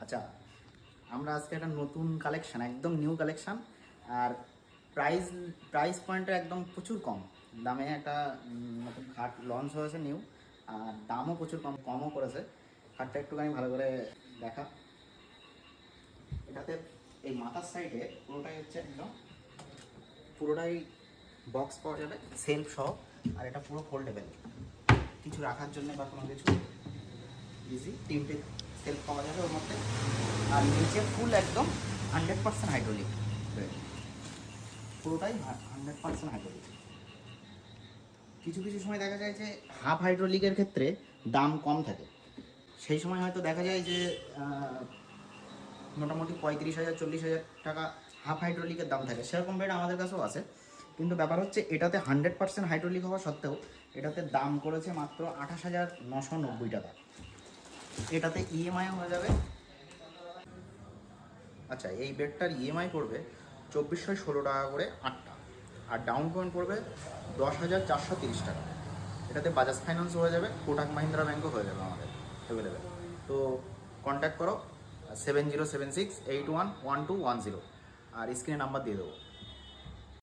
আচ্ছা, আমরা আজকে একটা নতুন কালেকশন, একদম নিউ কালেকশন, আর প্রাইস প্রাইস পয়েন্টটা একদম প্রচুর কম দামে একটা নতুন খাট লঞ্চ হয়েছে নিউ। আর দামও প্রচুর কমও করেছে। খাটটা একটুখানি ভালো করে দেখা। এটাতে এই মাথার সাইডে পুরোটাই হচ্ছে একদম পুরোটাই বক্স পাওয়া যাবে সেলফ সহ। আর এটা পুরো ফোল্ডেবল, কিছু রাখার জন্য বা কোনো কিছু ইজি। তিনটে সেলফ পাওয়া যাবে ওর মধ্যে। আর নিচে ফুল একদম 100% হাইড্রোলিক, পুরোটাই 100% হাইড্রোলিক। কিছু কিছু সময় দেখা যায় যে হাফ হাইড্রোলিকের ক্ষেত্রে দাম কম থাকে, সেই সময় হয়তো দেখা যায় যে মোটামুটি 35,000 40,000 টাকা হাফ হাইড্রোলিকের দাম থাকে। সেরকম বেড আমাদের কাছেও আছে, কিন্তু ব্যাপার হচ্ছে এটাতে 100% হাইড্রোলিক হওয়া সত্ত্বেও এটাতে দাম করেছে মাত্র 28,990 টাকা। এটাতে ইএমআইও হয়ে যাবে। আচ্ছা, এই বেডটার ইএমআই পড়বে 2416 টাকা করে 8টা, আর ডাউন পেমেন্ট পড়বে 10,430 টাকা। এটাতে বাজাজ ফাইন্যান্স হয়ে যাবে, কোটাক মাহিন্দ্রা ব্যাঙ্কও হয়ে যাবে আমাদের অ্যাভেলেবেল। তো কন্ট্যাক্ট করো 7076811210, আর স্ক্রিনে নাম্বার দিয়ে দেবো।